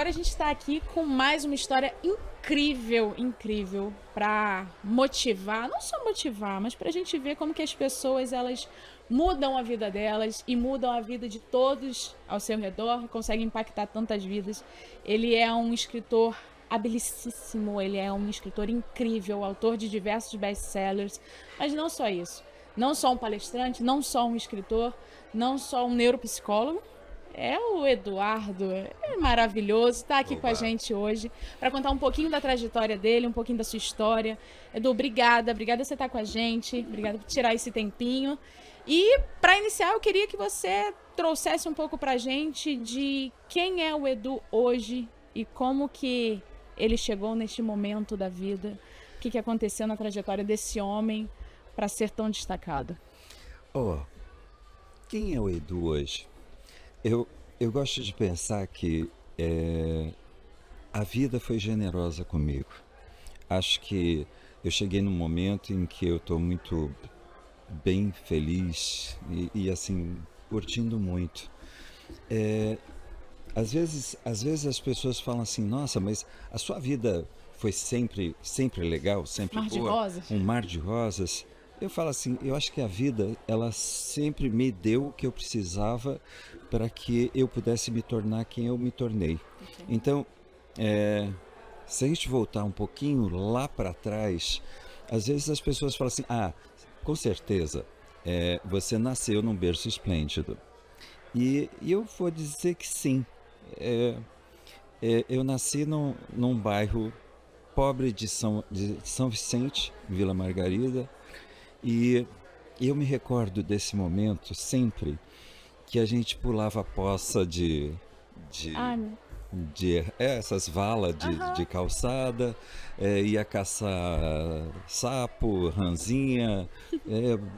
agora a gente está aqui com mais uma história incrível para motivar, não só motivar, mas para a gente ver como que as pessoas elas mudam a vida delas e mudam a vida de todos ao seu redor, conseguem impactar tantas vidas. Ele é um escritor habilicíssimo, ele é um escritor incrível, autor de diversos best-sellers, mas não só isso. Não só um palestrante, não só um escritor, não só um neuropsicólogo. É o Eduardo, é maravilhoso, está aqui com a gente hoje para contar um pouquinho da trajetória dele, um pouquinho da sua história. Edu, obrigada por você estar com a gente, obrigada por tirar esse tempinho. E para iniciar, eu queria que você trouxesse um pouco para a gente de quem é o Edu hoje e como que ele chegou neste momento da vida, o que aconteceu na trajetória desse homem para ser tão destacado. Quem é o Edu hoje? Eu gosto de pensar que a vida foi generosa comigo. Acho que eu cheguei num momento em que eu estou muito bem feliz e assim, curtindo muito. Às vezes as pessoas falam assim, nossa, mas a sua vida foi sempre legal, sempre Mar de boa, rosas. um mar de rosas. Eu falo assim, eu acho que a vida, ela sempre me deu o que eu precisava para que eu pudesse me tornar quem eu me tornei. Então, se a gente voltar um pouquinho lá para trás, às vezes as pessoas falam assim, com certeza, você nasceu num berço esplêndido. E eu vou dizer que sim. Eu nasci num bairro pobre de São Vicente, Vila Margarida, e eu me recordo desse momento sempre que a gente pulava a poça de essas valas de calçada, ia caçar sapo, ranzinha,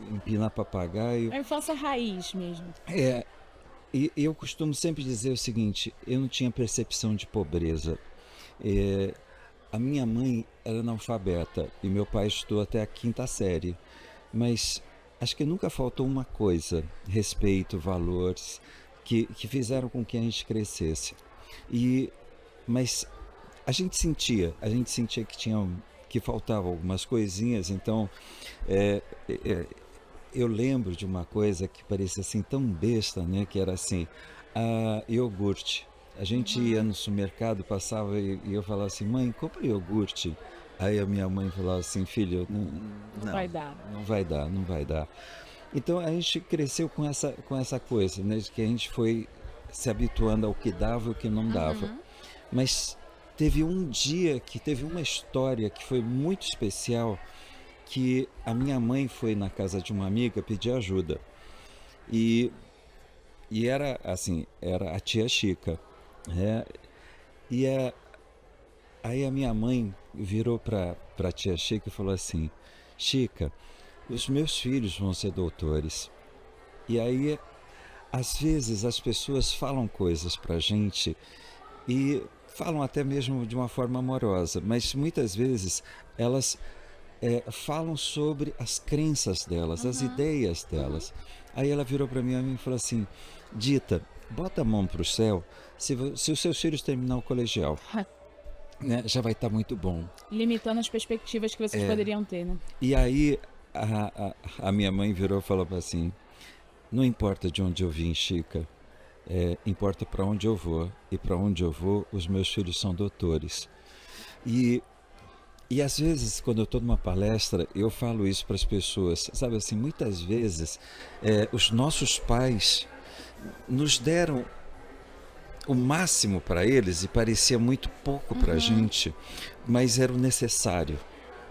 empinar papagaio. A infância raiz mesmo. E eu costumo sempre dizer o seguinte, eu não tinha percepção de pobreza. A minha mãe era analfabeta e meu pai estudou até a 5ª série, mas acho que nunca faltou uma coisa, respeito, valores, que fizeram com que a gente crescesse. Mas a gente sentia que faltavam algumas coisinhas, então eu lembro de uma coisa que parecia assim tão besta, né? Que era assim, iogurte. A gente ia no supermercado, passava e eu falava assim, mãe, compra iogurte. Aí a minha mãe falava assim, filho, Não vai dar. Não vai dar. Então a gente cresceu com essa coisa, né? De que a gente foi se habituando ao que dava e o que não dava. Mas teve um dia que teve uma história que foi muito especial, que a minha mãe foi na casa de uma amiga pedir ajuda. E era assim, era a tia Chica. Aí a minha mãe virou para a tia Chica e falou assim, Chica, os meus filhos vão ser doutores. E aí, às vezes, as pessoas falam coisas para a gente e falam até mesmo de uma forma amorosa, mas muitas vezes elas falam sobre as crenças delas, as ideias delas. Aí ela virou para mim e falou assim, Dita, bota a mão para o céu se os seus filhos terminar o colegial. Né, já vai estar muito bom. Limitando as perspectivas que vocês poderiam ter, né? E aí a minha mãe virou e falou assim, não importa de onde eu vim, Chica, importa para onde eu vou. E para onde eu vou, os meus filhos são doutores. E às vezes, quando eu estou numa palestra, eu falo isso para as pessoas. Sabe assim, muitas vezes os nossos pais nos deram o máximo para eles e parecia muito pouco para a gente, mas era o necessário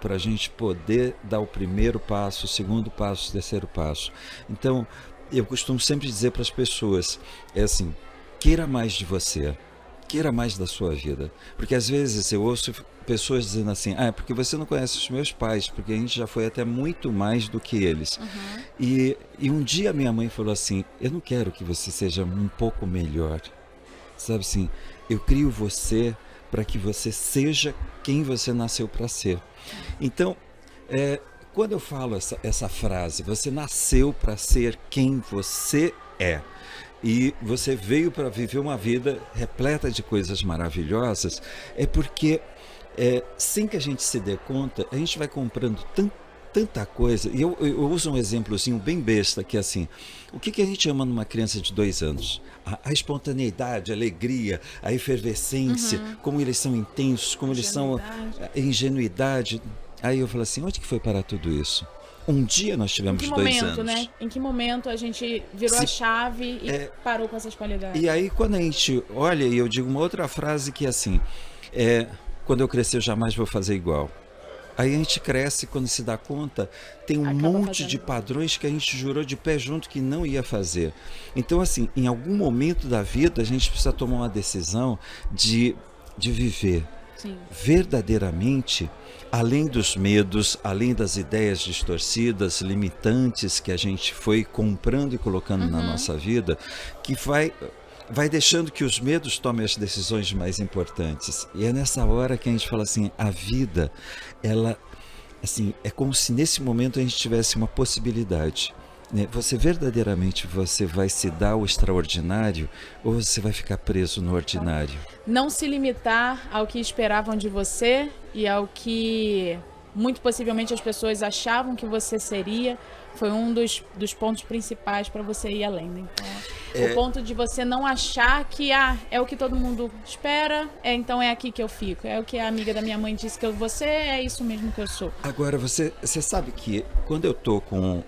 para a gente poder dar o primeiro passo, o segundo passo, o terceiro passo. Então, eu costumo sempre dizer para as pessoas, assim, queira mais de você, queira mais da sua vida. Porque às vezes eu ouço pessoas dizendo assim, porque você não conhece os meus pais, porque a gente já foi até muito mais do que eles. E um dia minha mãe falou assim, eu não quero que você seja um pouco melhor. Sabe assim, eu crio você para que você seja quem você nasceu para ser. Então, quando eu falo essa frase, você nasceu para ser quem você é, e você veio para viver uma vida repleta de coisas maravilhosas, é porque sem que a gente se dê conta, a gente vai comprando tanta coisa. E eu uso um exemplozinho bem besta, que é assim: o que a gente ama numa criança de 2 anos? A espontaneidade, a alegria, a efervescência, como eles são intensos, como eles são a ingenuidade. Aí eu falo assim: onde que foi parar tudo isso? Um dia nós tivemos 2 anos. Né? Em que momento a gente virou a chave e parou com essas qualidades? E aí quando a gente olha, e eu digo uma outra frase que é assim: quando eu crescer eu jamais vou fazer igual. Aí a gente cresce, quando se dá conta, tem um monte de padrões que a gente jurou de pé junto que não ia fazer. Então, assim, em algum momento da vida, a gente precisa tomar uma decisão de viver. Sim. Verdadeiramente, além dos medos, além das ideias distorcidas, limitantes que a gente foi comprando e colocando na nossa vida, que vai deixando que os medos tomem as decisões mais importantes. E é nessa hora que a gente fala assim: a vida, ela, assim, é como se nesse momento a gente tivesse uma possibilidade, né? Você verdadeiramente vai se dar ao extraordinário, ou você vai ficar preso no ordinário? Não se limitar ao que esperavam de você e ao que muito possivelmente as pessoas achavam que você seria, foi um dos pontos principais para você ir além, né? Então, o ponto de você não achar que é o que todo mundo espera, então é aqui que eu fico. É o que a amiga da minha mãe disse que eu vou ser, é isso mesmo que eu sou. Agora, você sabe que quando eu estou com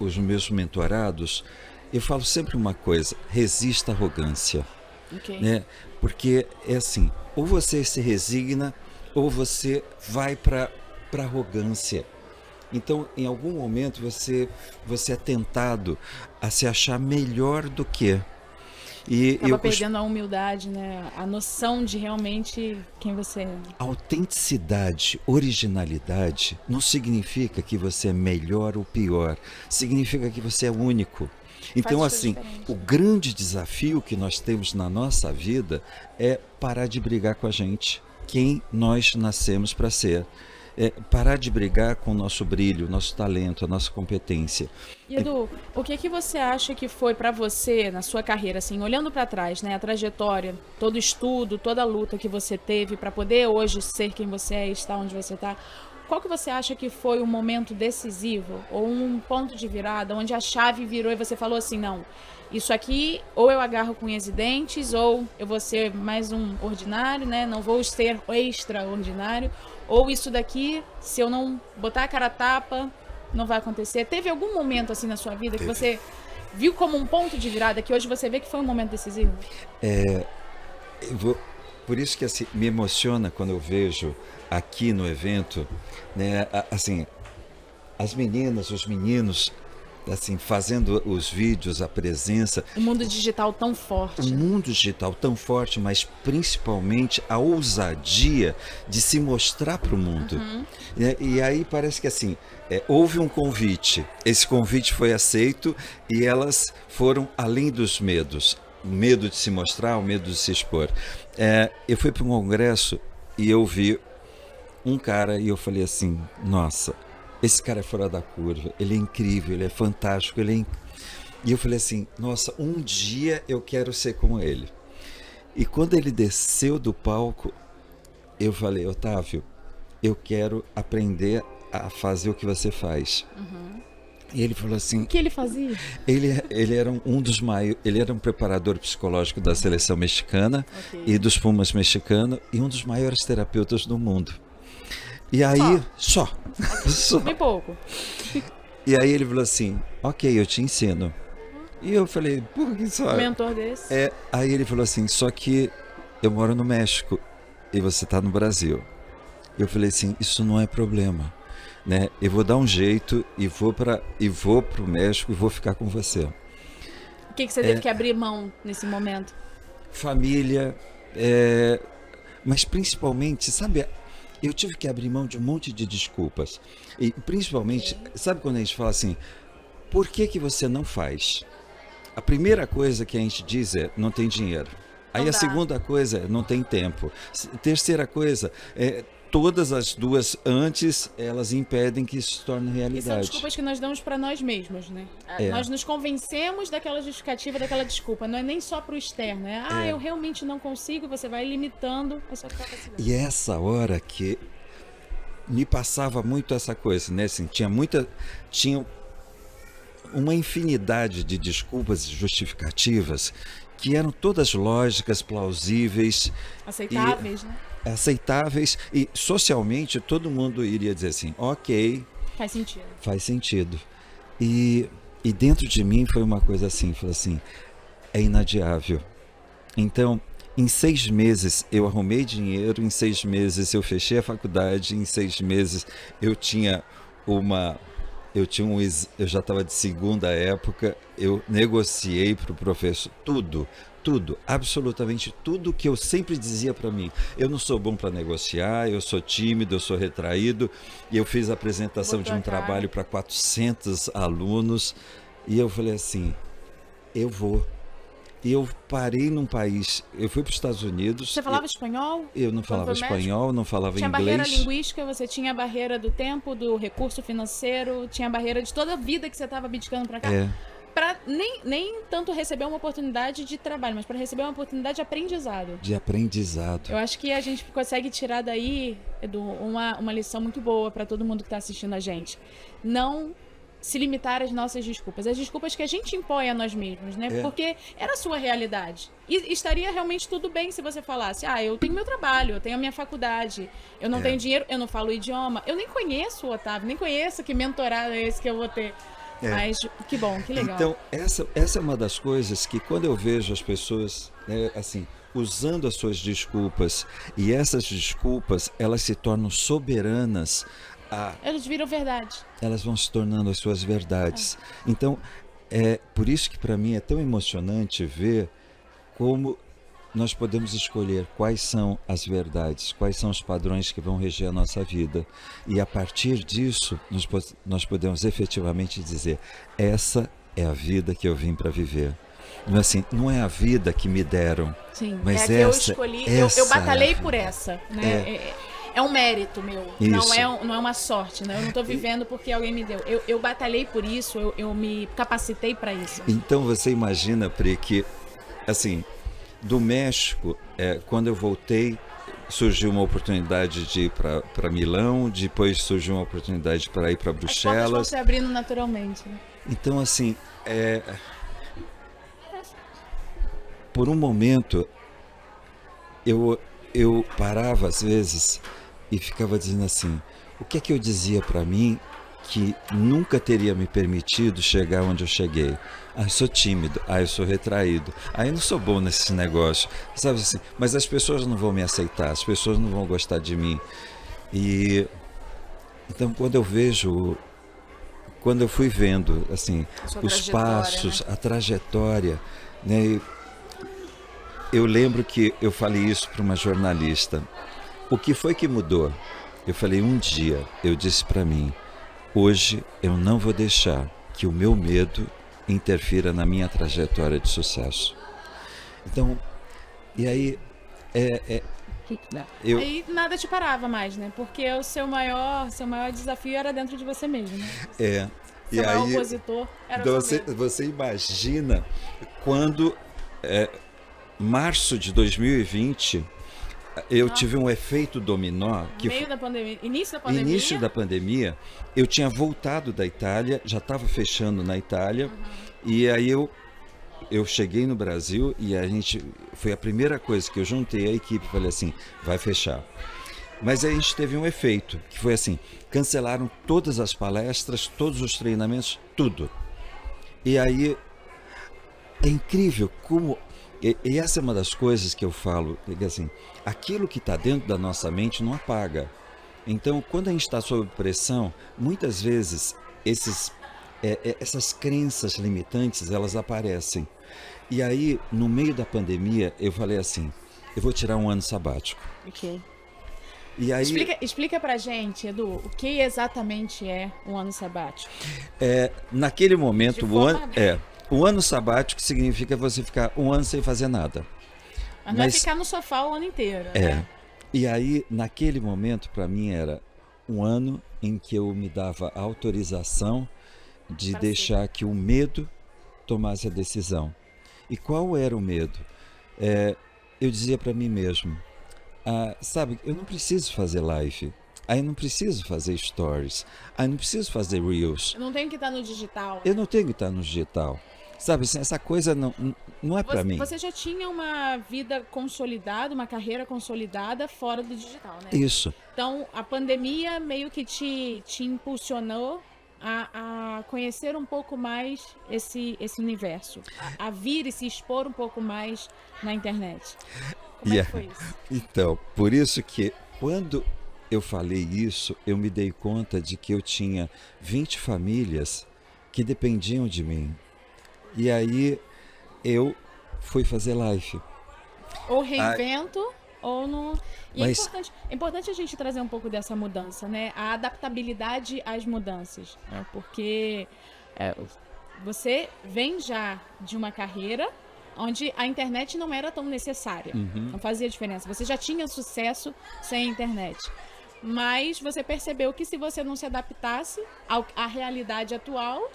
os meus mentorados, eu falo sempre uma coisa: resista à arrogância. Okay. Né? Porque é assim, ou você se resigna, ou você vai para arrogância. Então, em algum momento, você é tentado a se achar melhor do que. E acaba perdendo a humildade, né? A noção de realmente quem você é. Autenticidade, originalidade, não significa que você é melhor ou pior. Significa que você é único. Então, assim, o grande desafio que nós temos na nossa vida é parar de brigar com a gente, quem nós nascemos para ser. Parar de brigar com o nosso brilho, nosso talento, a nossa competência. E Edu, o que você acha que foi para você na sua carreira, assim, olhando para trás, né, a trajetória, todo o estudo, toda a luta que você teve para poder hoje ser quem você é e estar onde você está? Qual que você acha que foi um momento decisivo ou um ponto de virada onde a chave virou e você falou assim: não, isso aqui ou eu agarro com unhas e dentes, ou eu vou ser mais um ordinário, né? Não vou ser extraordinário, ou isso daqui, se eu não botar a cara a tapa, não vai acontecer. Teve algum momento assim na sua vida que você viu como um ponto de virada, que hoje você vê que foi um momento decisivo? Por isso que assim, me emociona quando eu vejo aqui no evento, né, assim, as meninas, os meninos, assim, fazendo os vídeos, a presença. O mundo digital tão forte. O mundo digital tão forte, mas principalmente a ousadia de se mostrar para o mundo. E aí parece que assim, houve um convite, esse convite foi aceito e elas foram além dos medos. O medo de se mostrar, o medo de se expor. Eu fui para um congresso e eu vi um cara e eu falei assim: nossa, esse cara é fora da curva, ele é incrível, ele é fantástico, E eu falei assim: nossa, um dia eu quero ser como ele. E quando ele desceu do palco, eu falei: Otávio, eu quero aprender a fazer o que você faz. E ele falou assim... O que ele fazia? Ele era ele era um preparador psicológico da seleção mexicana e dos Pumas mexicanos e um dos maiores terapeutas do mundo. E aí... Só. Bem pouco. E aí ele falou assim: ok, eu te ensino. E eu falei: por que só? Um mentor desse? Aí ele falou assim: só que eu moro no México e você está no Brasil. Eu falei assim: isso não é problema. Né? Eu vou dar um jeito e vou para o México e vou ficar com você. O que você teve que abrir mão nesse momento? Família, mas principalmente, sabe, eu tive que abrir mão de um monte de desculpas. E principalmente, sabe quando a gente fala assim: por que você não faz? A primeira coisa que a gente diz é: não tem dinheiro. Aí a segunda coisa é: não tem tempo. Terceira coisa é: todas as duas antes, elas impedem que isso se torne E são realidade. desculpas que nós damos para nós mesmos, né? Nós nos convencemos daquela justificativa, daquela desculpa. Não é nem só para o externo. Eu realmente não consigo, você vai limitando a sua capacidade. E é essa hora que me passava muito essa coisa, né? Assim, tinha uma infinidade de desculpas e justificativas que eram todas lógicas, plausíveis. Aceitáveis, né? Aceitáveis, e socialmente todo mundo iria dizer assim, ok, Faz sentido. faz sentido. E dentro de mim foi uma coisa assim, falei assim, é inadiável. Então, em 6 meses eu arrumei dinheiro, em 6 meses eu fechei a faculdade, em 6 meses eu já estava de segunda época, eu negociei para o professor, tudo, absolutamente tudo que eu sempre dizia para mim. Eu não sou bom para negociar, eu sou tímido, eu sou retraído, e eu fiz a apresentação de um trabalho para 400 alunos, e eu falei assim, eu vou. E eu parei num país, eu fui para os Estados Unidos. Você falava espanhol? Eu não falava espanhol, não falava tinha inglês. Tinha barreira linguística, você tinha a barreira do tempo, do recurso financeiro, tinha a barreira de toda a vida que você estava abdicando para cá. Para nem tanto receber uma oportunidade de trabalho, mas para receber uma oportunidade de aprendizado. De aprendizado. Eu acho que a gente consegue tirar daí, Edu, uma lição muito boa para todo mundo que está assistindo a gente. Não se limitar às nossas desculpas. As desculpas que a gente impõe a nós mesmos, né? Porque era a sua realidade. E estaria realmente tudo bem se você falasse, eu tenho meu trabalho, eu tenho a minha faculdade, eu não tenho dinheiro, eu não falo o idioma, eu nem conheço o Otávio, nem conheço que mentorado é esse que eu vou ter. Mas que bom, que legal. Então, essa é uma das coisas que quando eu vejo as pessoas, né, assim, usando as suas desculpas, e essas desculpas, elas se tornam soberanas. Elas viram verdade. Elas vão se tornando as suas verdades. Então, é por isso que para mim é tão emocionante ver como nós podemos escolher quais são as verdades, quais são os padrões que vão reger a nossa vida. E a partir disso, nós podemos efetivamente dizer, essa é a vida que eu vim para viver. Não é assim, não é a vida que me deram. Sim, mas é a que eu escolhi, eu batalhei por essa, né? É um mérito meu, não é uma sorte, né? Eu não estou vivendo porque alguém me deu. Eu batalhei por isso, eu me capacitei para isso. Então você imagina, Pri, que assim, do México, quando eu voltei, surgiu uma oportunidade de ir para Milão, depois surgiu uma oportunidade para ir para Bruxelas. As portas vão se abrindo naturalmente. Né? Então, assim, por um momento, eu parava às vezes e ficava dizendo assim, o que é que eu dizia para mim que nunca teria me permitido chegar onde eu cheguei? Eu sou tímido, eu sou retraído, eu não sou bom nesse negócio, sabe assim? Mas as pessoas não vão me aceitar, as pessoas não vão gostar de mim. E então quando eu fui vendo assim os passos, né? A trajetória, né? Eu lembro que eu falei isso para uma jornalista. O que foi que mudou? Eu falei, um dia, eu disse para mim, hoje eu não vou deixar que o meu medo interfira na minha trajetória de sucesso. Então, e aí... Aí nada te parava mais, né? Porque o seu maior desafio era dentro de você mesmo, né? E seu maior aí, opositor era você mesmo. Você imagina quando... março de 2020, eu tive um efeito dominó. Início da pandemia, eu tinha voltado da Itália, já estava fechando na Itália, e aí eu cheguei no Brasil e foi a primeira coisa que eu juntei a equipe, falei assim, vai fechar. Mas aí a gente teve um efeito, que foi assim, cancelaram todas as palestras, todos os treinamentos, tudo. E aí, é incrível como... E essa é uma das coisas que eu falo, assim, aquilo que está dentro da nossa mente não apaga. Então, quando a gente está sob pressão, muitas vezes essas crenças limitantes, elas aparecem. E aí, no meio da pandemia, eu falei assim, eu vou tirar um ano sabático. Ok. E aí, explica pra gente, Edu, o que exatamente é um ano sabático? Naquele momento, o ano sabático significa você ficar um ano sem fazer nada. Mas não é ficar no sofá o ano inteiro. Né? E aí, naquele momento, para mim era um ano em que eu me dava autorização de Para ser. deixar que o medo tomasse a decisão. E qual era o medo? É, eu dizia para mim mesmo, sabe, eu não preciso fazer live, aí eu não preciso fazer stories, aí eu não preciso fazer reels, Eu não tenho que estar no digital, eu né? não tenho que estar no digital. Sabe, assim, essa coisa não é para mim. Você já tinha uma vida consolidada, uma carreira consolidada fora do digital, né? Isso. Então, a pandemia meio que te impulsionou a conhecer um pouco mais esse universo, a vir e se expor um pouco mais na internet. Como é que Yeah. foi isso? Então, por isso que quando eu falei isso, eu me dei conta de que eu tinha 20 famílias que dependiam de mim. E aí eu fui fazer live. Ou Ah, reinvento, ou não. E mas é importante a gente trazer um pouco dessa mudança, né? A adaptabilidade às mudanças, né? Porque é, você vem já de uma carreira onde a internet não era tão necessária, não fazia diferença. Você já tinha sucesso sem a internet. Mas você percebeu que se você não se adaptasse à realidade atual,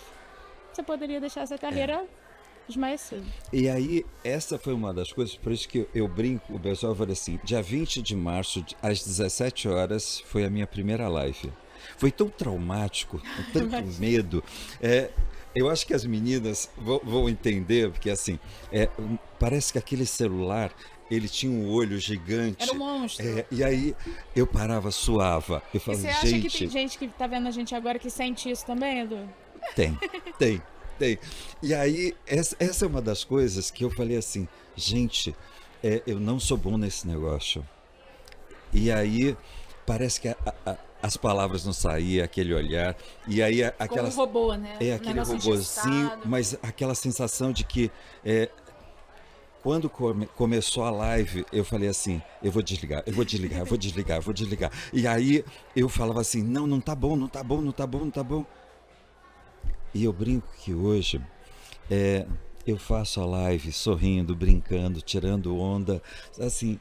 você poderia deixar essa carreira esmaecer. E aí, essa foi uma das coisas, por isso que eu brinco, o pessoal fala assim, dia 20 de março, às 17 horas, foi a minha primeira live. Foi tão traumático, com tanto medo. Eu acho que as meninas vão entender, porque assim, parece que aquele celular, ele tinha um olho gigante. Era um monstro. E aí, eu parava, suava. Eu E falava, você acha que tem gente, gente que tá vendo a gente agora que sente isso também, Edu? tem, tem, tem. E aí, essa é uma das coisas que eu falei assim, gente, eu não sou bom nesse negócio. E aí, parece que as palavras não saíam, aquele olhar. E aí, Como um robô, né? Um aquele negócio robozinho, engessado. mas aquela sensação de que quando começou a live, eu falei assim, eu vou desligar, eu vou desligar, eu vou desligar, eu vou desligar. E aí eu falava assim, não, não tá bom, não tá bom, não tá bom, não tá bom. E eu brinco que hoje eu faço a live sorrindo, brincando, tirando onda. Assim,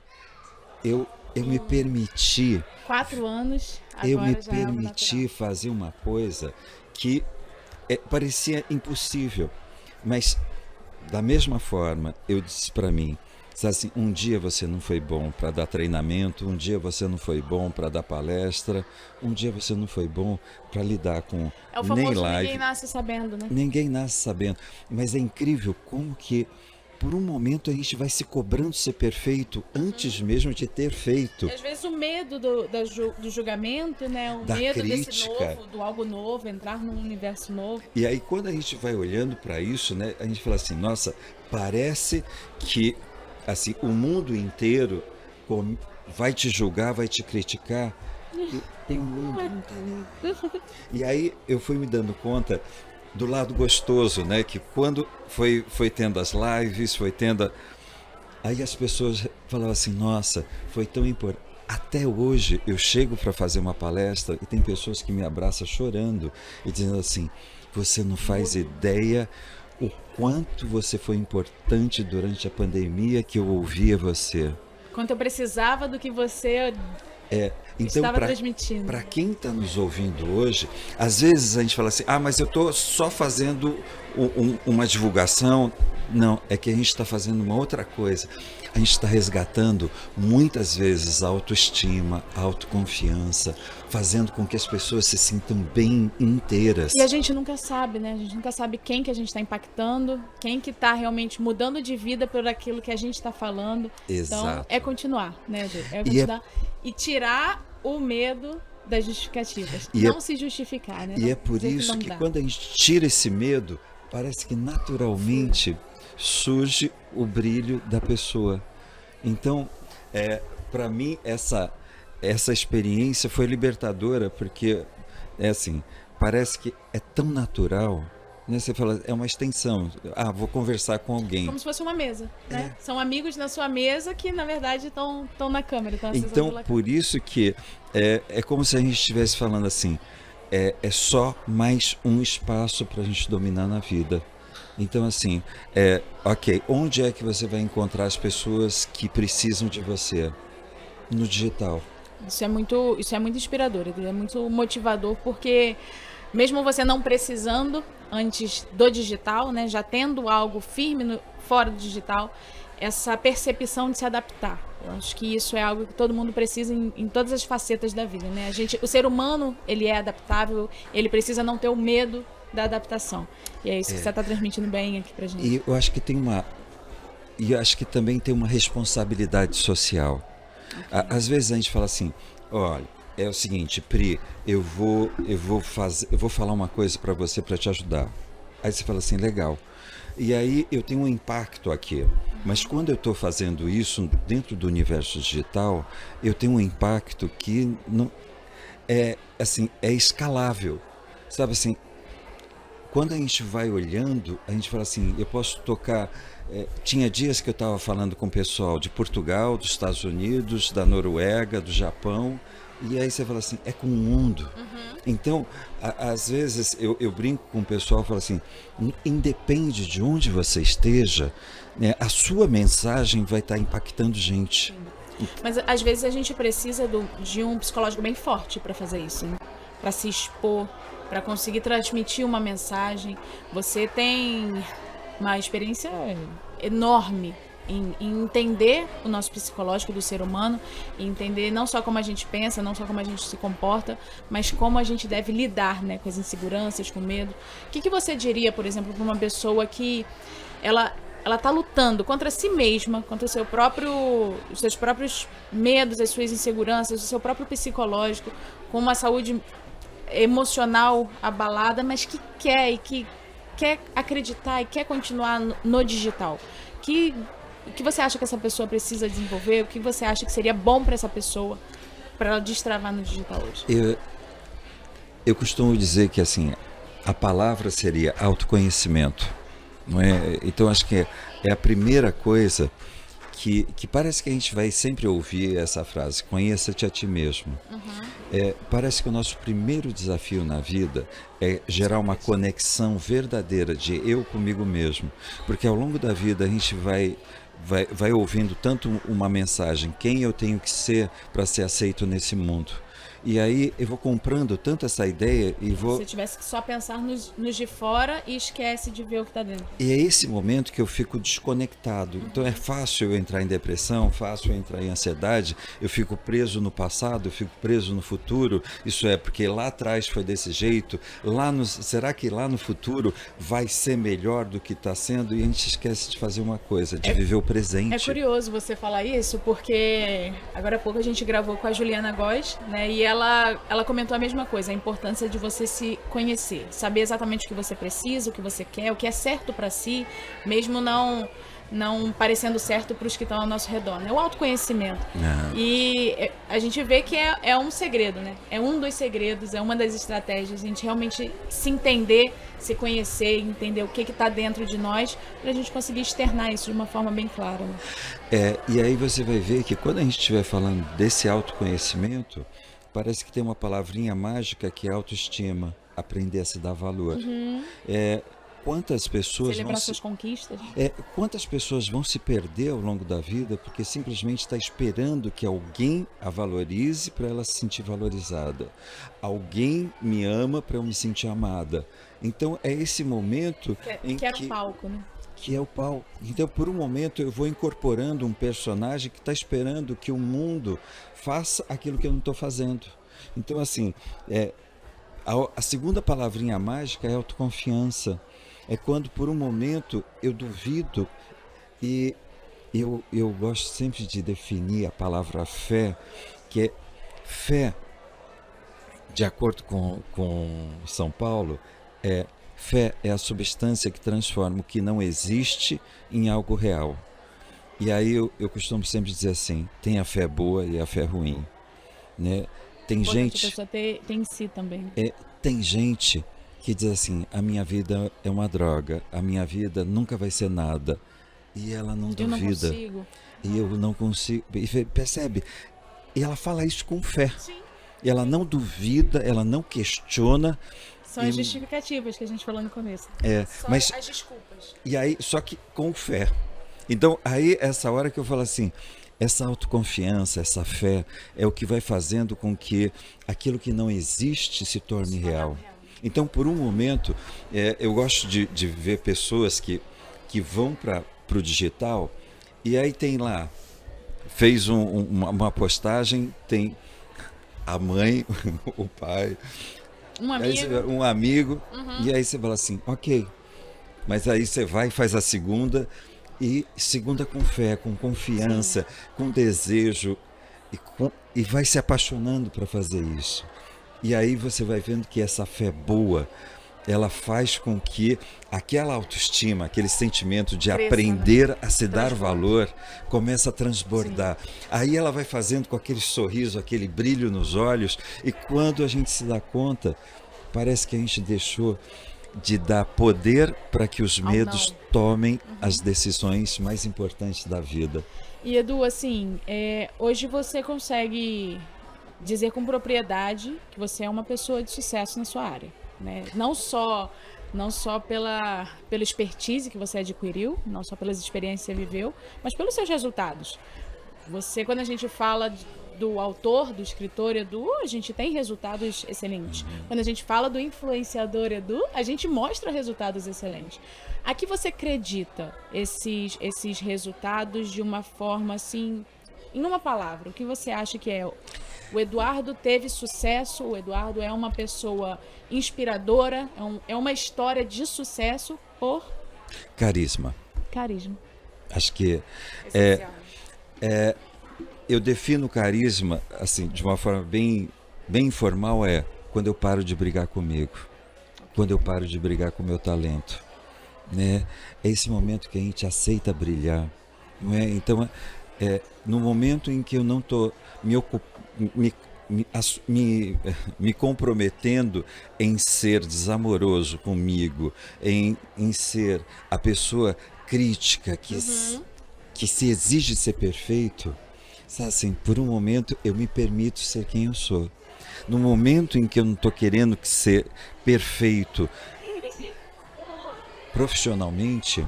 eu me permiti, 4 anos, eu me agora já é algo permiti natural. fazer uma coisa que parecia impossível. Mas da mesma forma, eu disse para mim, assim, um dia você não foi bom para dar treinamento, um dia você não foi bom para dar palestra, um dia você não foi bom para lidar com É o nem famoso live. ninguém nasce sabendo, né? Ninguém nasce sabendo. Mas é incrível como que, por um momento, a gente vai se cobrando ser perfeito antes mesmo de ter feito. E às vezes o medo do julgamento, né? O Da medo desse crítica. novo, do algo novo, entrar num universo novo. E aí, quando a gente vai olhando para isso, né, a gente fala assim: nossa, parece que assim, o mundo inteiro vai te julgar, vai te criticar. E o mundo não tá nem. E aí eu fui me dando conta do lado gostoso, né? Que quando foi tendo as lives, foi tendo. Aí as pessoas falavam assim, nossa, foi tão importante. Até hoje eu chego para fazer uma palestra e tem pessoas que me abraçam chorando e dizendo assim, você não faz ideia o quanto você foi importante durante a pandemia que eu ouvia você. Quanto eu precisava do que você Então, estava transmitindo. para quem está nos ouvindo hoje, às vezes a gente fala assim, mas eu estou só fazendo uma divulgação. Não, é que a gente está fazendo uma outra coisa. A gente está resgatando muitas vezes a autoestima, a autoconfiança, fazendo com que as pessoas se sintam bem inteiras. E a gente nunca sabe, né? A gente nunca sabe quem que a gente está impactando, quem que está realmente mudando de vida por aquilo que a gente está falando. Exato. Então, é continuar, né, Ju? É E continuar e tirar o medo das justificativas. E não se justificar, né? E Não é por dizer isso não que dá. quando a gente tira esse medo, parece que naturalmente surge o brilho da pessoa. Então, para mim, essa experiência foi libertadora, porque é assim, parece que é tão natural, né? Você fala, é uma extensão. Vou conversar com alguém. Como se fosse uma mesa, né? São amigos na sua mesa que, na verdade, estão na câmera. Estão acessando Então, pela por isso que é como se a gente estivesse falando assim, é só mais um espaço para a gente dominar na vida. Então, assim, ok, onde é que você vai encontrar as pessoas que precisam de você? no digital. Isso é muito inspirador, é muito motivador, porque mesmo você não precisando antes do digital, né, já tendo algo firme fora do digital, essa percepção de se adaptar. Eu acho que isso é algo que todo mundo precisa em todas as facetas da vida, né? O ser humano, ele é adaptável, ele precisa não ter o medo da adaptação. E é isso que você está transmitindo bem aqui pra gente. E eu acho que e eu acho que também tem uma responsabilidade social. Às vezes a gente fala assim, olha, é o seguinte, Pri, eu vou falar uma coisa para você para te ajudar. Aí você fala assim, legal. E aí eu tenho um impacto aqui. Mas quando eu estou fazendo isso dentro do universo digital, eu tenho um impacto que não é escalável. Sabe assim, quando a gente vai olhando, a gente fala assim, eu posso tocar. Tinha dias que eu estava falando com o pessoal de Portugal, dos Estados Unidos, da Noruega, do Japão, e aí você fala assim, é com o mundo. Então, às vezes eu brinco com o pessoal e falo assim, independe de onde você esteja, né, a sua mensagem vai estar impactando gente. Mas às vezes a gente precisa de um psicológico bem forte para fazer isso, né? Para se expor, para conseguir transmitir uma mensagem. Você tem uma experiência enorme em entender o nosso psicológico do ser humano, e entender não só como a gente pensa, não só como a gente se comporta, mas como a gente deve lidar, né, com as inseguranças, com o medo. O que você diria, por exemplo, para uma pessoa que ela está lutando contra si mesma, contra os seus próprios medos, as suas inseguranças, o seu próprio psicológico, com uma saúde emocional abalada, mas que quer acreditar e quer continuar no digital? O que você acha que essa pessoa precisa desenvolver? O que você acha que seria bom para essa pessoa, para ela destravar no digital hoje? Eu costumo dizer que assim, a palavra seria autoconhecimento, não é? Então acho que é a primeira coisa que parece que a gente vai sempre ouvir essa frase, conheça-te a ti mesmo. Parece que o nosso primeiro desafio na vida é gerar uma conexão verdadeira de eu comigo mesmo, porque ao longo da vida a gente vai ouvindo tanto uma mensagem, quem eu tenho que ser para ser aceito nesse mundo. E aí eu vou comprando tanto essa ideia e vou... Se tivesse que só pensar nos de fora e esquece de ver o que está dentro. E é esse momento que eu fico desconectado. Então é fácil eu entrar em depressão, fácil eu entrar em ansiedade, eu fico preso no passado, eu fico preso no futuro. Isso é porque lá atrás foi desse jeito, será que lá no futuro vai ser melhor do que está sendo? E a gente esquece de fazer uma coisa, de viver o presente. É curioso você falar isso, porque agora há pouco a gente gravou com a Juliana Góes, né? E ela comentou a mesma coisa, a importância de você se conhecer, saber exatamente o que você precisa, o que você quer, o que é certo para si, mesmo não parecendo certo para os que estão ao nosso redor, né? O autoconhecimento. E a gente vê que é um segredo, né? É um dos segredos, é uma das estratégias, a gente realmente se entender, se conhecer, entender o que está dentro de nós, para a gente conseguir externar isso de uma forma bem clara, né? E aí você vai ver que quando a gente estiver falando desse autoconhecimento, parece que tem uma palavrinha mágica que é autoestima, aprender a se dar valor. Quantas pessoas celebrar suas conquistas. Quantas pessoas vão se perder ao longo da vida porque simplesmente está esperando que alguém a valorize para ela se sentir valorizada. Alguém me ama para eu me sentir amada. Então é esse momento que é o palco, né? Que é o palco. Então por um momento eu vou incorporando um personagem que está esperando que o mundo faça aquilo que eu não estou fazendo. Então assim, a segunda palavrinha mágica é autoconfiança. É quando por um momento eu duvido, e eu gosto sempre de definir a palavra fé, que é fé, de acordo com São Paulo, fé é a substância que transforma o que não existe em algo real. E aí eu costumo sempre dizer assim, tem a fé boa e a fé ruim, né? Tem gente... A pessoa tem em si também. Tem gente que diz assim, a minha vida é uma droga, a minha vida nunca vai ser nada. E ela não duvida. Eu não consigo. E eu não consigo. E percebe? E ela fala isso com fé. Sim. E ela não duvida, ela não questiona. São as justificativas que a gente falou no começo. Mas as desculpas. E aí, só que com fé. Então, aí, essa hora que eu falo assim, essa autoconfiança, essa fé é o que vai fazendo com que aquilo que não existe se torne real. Então, por um momento, eu gosto de ver pessoas que vão para o digital e aí tem lá, fez uma postagem, tem a mãe, o pai, um amigo, e aí você fala assim, ok, mas aí você vai e faz a segunda, e segunda com fé, com confiança, com desejo, e vai se apaixonando para fazer isso. E aí você vai vendo que essa fé boa, ela faz com que aquela autoestima, aquele sentimento de aprender a se dar valor, começa a transbordar. Sim. Aí ela vai fazendo com aquele sorriso, aquele brilho nos olhos, e quando a gente se dá conta, parece que a gente deixou de dar poder para que os medos tomem as decisões mais importantes da vida. E Edu, assim, hoje você consegue dizer com propriedade que você é uma pessoa de sucesso na sua área, né? Não só pela expertise que você adquiriu, não só pelas experiências que você viveu, mas pelos seus resultados. Você, quando a gente fala do autor, do escritor Edu, a gente tem resultados excelentes. Quando a gente fala do influenciador Edu, a gente mostra resultados excelentes. A que você acredita esses resultados de uma forma assim, em uma palavra, o que você acha que é? O Eduardo teve sucesso, o Eduardo é uma pessoa inspiradora, é uma história de sucesso por... Carisma. Carisma. Acho que eu defino carisma assim, de uma forma bem informal, quando eu paro de brigar comigo, quando eu paro de brigar com o meu talento, né? É esse momento que a gente aceita brilhar, não é? Então, no momento em que eu não estou me comprometendo em ser desamoroso comigo, em ser a pessoa crítica que se exige ser perfeito, sabe assim, por um momento eu me permito ser quem eu sou. No momento em que eu não estou querendo ser perfeito profissionalmente,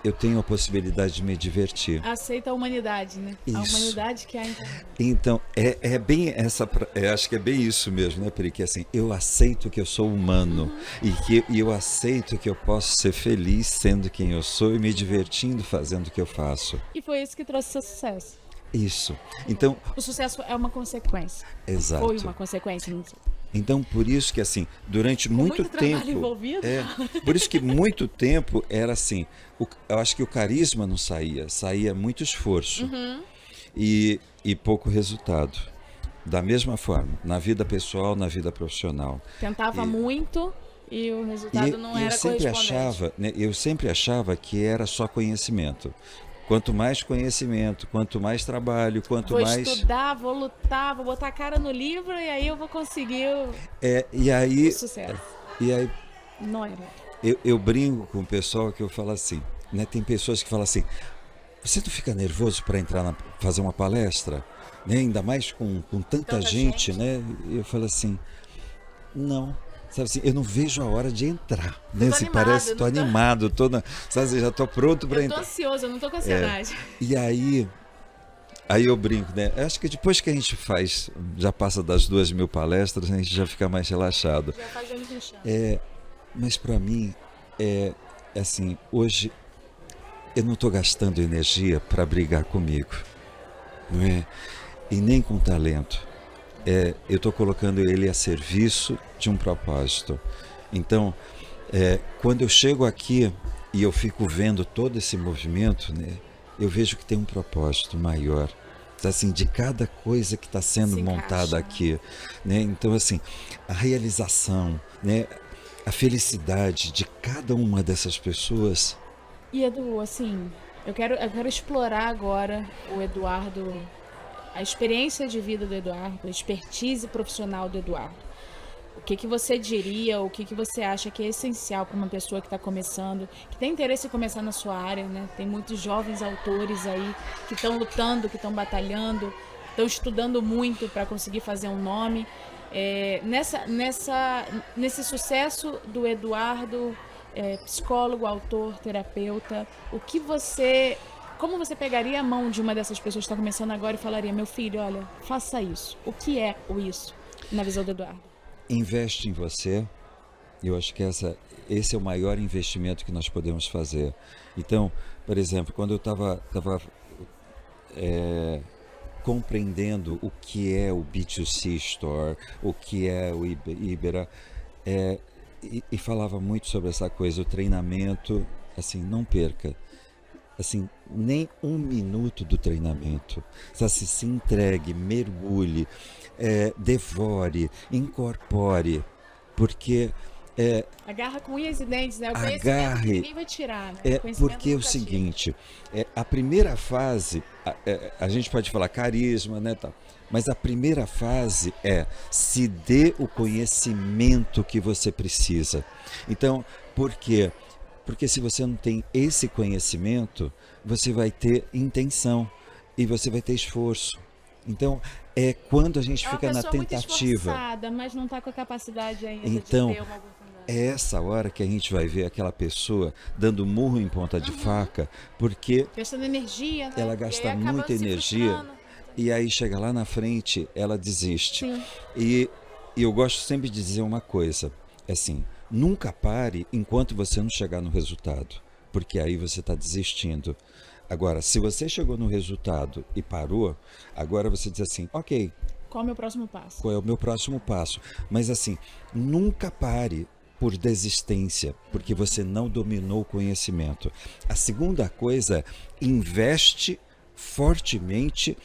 eu tenho a possibilidade de me divertir. Aceita a humanidade, né? Isso. A humanidade que há em... Então, é bem essa... acho que é bem isso mesmo, né, Pri? Que assim, eu aceito que eu sou humano e eu aceito que eu posso ser feliz sendo quem eu sou e me divertindo fazendo o que eu faço. E foi isso que trouxe seu sucesso. Isso. Então, o sucesso é uma consequência. Exato. Foi uma consequência. Então, por isso que assim, durante muito tempo, envolvido. Por isso que muito tempo era assim, eu acho que o carisma não saía muito esforço e pouco resultado. Da mesma forma, na vida pessoal, na vida profissional. Tentava muito e o resultado não era correspondente. Eu sempre achava que era só conhecimento. Quanto mais conhecimento, quanto mais trabalho, quanto mais... Vou estudar, vou lutar, vou botar a cara no livro e aí eu vou conseguir o sucesso. E aí... Não era. Eu brinco com o pessoal que eu falo assim, né? Tem pessoas que falam assim, você não fica nervoso para entrar fazer uma palestra? Né? Ainda mais com tanta gente, né? Eu falo assim, não... Sabe assim, eu não vejo a hora de entrar, né? Assim, parece, tô animado, sabe, já tô pronto para entrar. Eu tô ansioso, eu não tô com ansiedade. E aí eu brinco, né? Acho que depois que a gente já passa das 2.000 palestras, a gente já fica mais relaxado. Já faz anos no chão. Mas para mim, assim, hoje eu não tô gastando energia para brigar comigo, não é? E nem com talento. Eu estou colocando ele a serviço de um propósito. Então, quando eu chego aqui e eu fico vendo todo esse movimento, né, eu vejo que tem um propósito maior, assim, de cada coisa que está sendo montada aqui, né? Então, assim, a realização, né, a felicidade de cada uma dessas pessoas. E Edu, assim, eu quero explorar agora o Eduardo, a experiência de vida do Eduardo, a expertise profissional do Eduardo. O que você diria, o que você acha que é essencial para uma pessoa que está começando, que tem interesse em começar na sua área, né? Tem muitos jovens autores aí que estão lutando, que estão batalhando, estão estudando muito para conseguir fazer um nome. Nesse sucesso do Eduardo, psicólogo, autor, terapeuta, como você pegaria a mão de uma dessas pessoas que está começando agora e falaria, meu filho, olha, faça isso. O que é o isso, na visão do Eduardo? Investe em você. Eu acho que esse é o maior investimento que nós podemos fazer. Então, por exemplo, quando eu estava compreendendo o que é o B2C Store, o que é o Ibera, e falava muito sobre essa coisa, o treinamento, assim, não perca. Assim, nem um minuto do treinamento. Se entregue, mergulhe, devore, incorpore, porque Agarra com unhas e dentes, né? O conhecimento agarre. que ninguém vai tirar, né? Porque é o seguinte, a primeira fase, a gente pode falar carisma, né, tal, mas a primeira fase é se dê o conhecimento que você precisa. Então, por quê? Porque se você não tem esse conhecimento, você vai ter intenção e você vai ter esforço. Então, é quando a gente fica na tentativa. É uma pessoa muito esforçada, mas não está com a capacidade ainda então, de ter uma oportunidade. É essa hora que a gente vai ver aquela pessoa dando murro em ponta de faca, porque gastando energia, né? Ela gasta muita energia e aí chega lá na frente, ela desiste. Sim. E eu gosto sempre de dizer uma coisa, assim, nunca pare enquanto você não chegar no resultado, porque aí você está desistindo. Agora, se você chegou no resultado e parou, agora você diz assim, ok. Qual é o meu próximo passo? Qual é o meu próximo passo? Mas assim, nunca pare por desistência, porque você não dominou o conhecimento. A segunda coisa é investe fortemente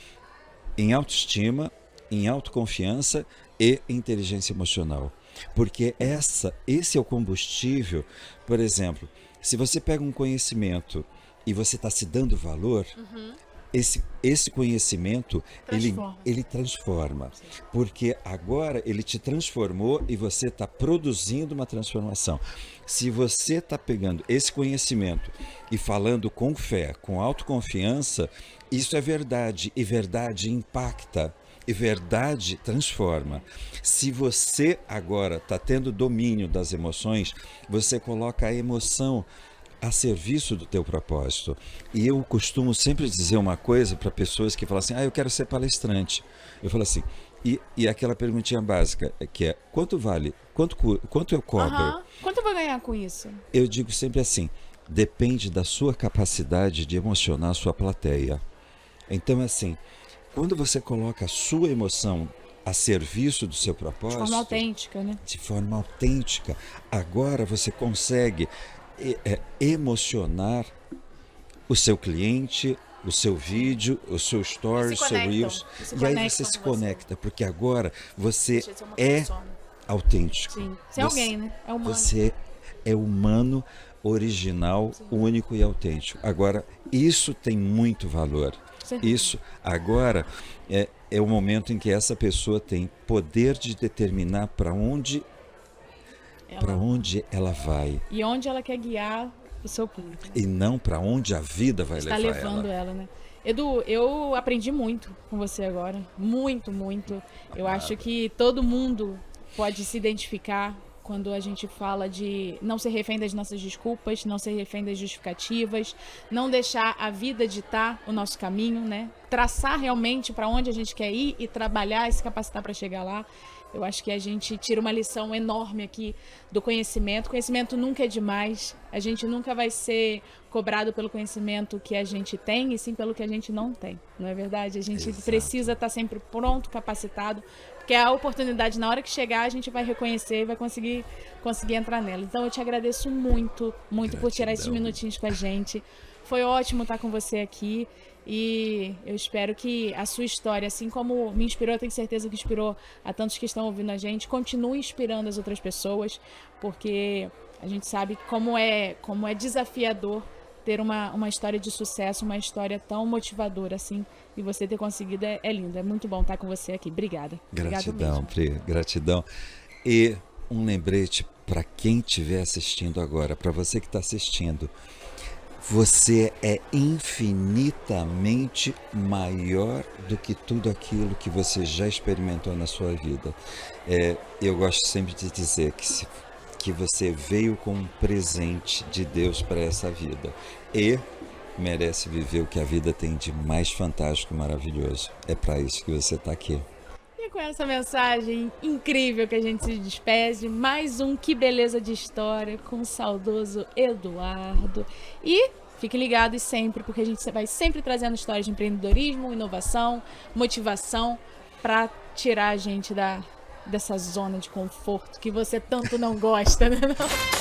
em autoestima, em autoconfiança e inteligência emocional. Porque esse é o combustível. Por exemplo, se você pega um conhecimento e você está se dando valor, esse conhecimento ele transforma. Porque agora ele te transformou e você está produzindo uma transformação. Se você está pegando esse conhecimento e falando com fé, com autoconfiança, isso é verdade, e verdade impacta. E verdade transforma. Se você agora está tendo domínio das emoções, você coloca a emoção a serviço do teu propósito. E eu costumo sempre dizer uma coisa para pessoas que falam assim, eu quero ser palestrante. Eu falo assim, e aquela perguntinha básica, que é, quanto vale? Quanto eu cobro? Quanto eu vou ganhar com isso? Eu digo sempre assim, depende da sua capacidade de emocionar a sua plateia. Então, assim, quando você coloca a sua emoção a serviço do seu propósito... De forma autêntica, né? De forma autêntica. Agora você consegue emocionar o seu cliente, o seu vídeo, o seu stories, o seu reels. E aí você se conecta, porque agora você é autêntico. Sim, você é alguém, né? É humano. Você é humano, original, único e autêntico. Agora, isso tem muito valor. Isso agora é o momento em que essa pessoa tem poder de determinar para onde ela vai. E onde ela quer guiar o seu público. E não para onde a vida vai levar ela. Está levando ela, né? Edu, eu aprendi muito com você agora. Muito, muito. Eu acho que todo mundo pode se identificar quando a gente fala de não ser refém das nossas desculpas, não ser refém das justificativas, não deixar a vida ditar o nosso caminho, né? Traçar realmente para onde a gente quer ir e trabalhar e se capacitar para chegar lá. Eu acho que a gente tira uma lição enorme aqui do conhecimento. Conhecimento nunca é demais. A gente nunca vai ser cobrado pelo conhecimento que a gente tem, e sim pelo que a gente não tem. Não é verdade? A gente precisa estar sempre pronto, capacitado, porque a oportunidade, na hora que chegar, a gente vai reconhecer e vai conseguir entrar nela. Então, eu te agradeço muito, muito por tirar esses minutinhos com a gente. Foi ótimo estar com você aqui. E eu espero que a sua história, assim como me inspirou, eu tenho certeza que inspirou a tantos que estão ouvindo a gente, continue inspirando as outras pessoas, porque a gente sabe como é desafiador ter uma história de sucesso, uma história tão motivadora assim, e você ter conseguido é lindo. É muito bom estar com você aqui. Obrigada. Gratidão, Pri, gratidão. E um lembrete para quem estiver assistindo agora, para você que está assistindo. Você é infinitamente maior do que tudo aquilo que você já experimentou na sua vida. Eu gosto sempre de dizer que você veio com um presente de Deus para essa vida. E merece viver o que a vida tem de mais fantástico e maravilhoso. É para isso que você está aqui. E com essa mensagem incrível que a gente se despede, mais um Que Beleza de História com o saudoso Eduardo. E fiquem ligados sempre, porque a gente vai sempre trazendo histórias de empreendedorismo, inovação, motivação, para tirar a gente dessa zona de conforto que você tanto não gosta, né? Não?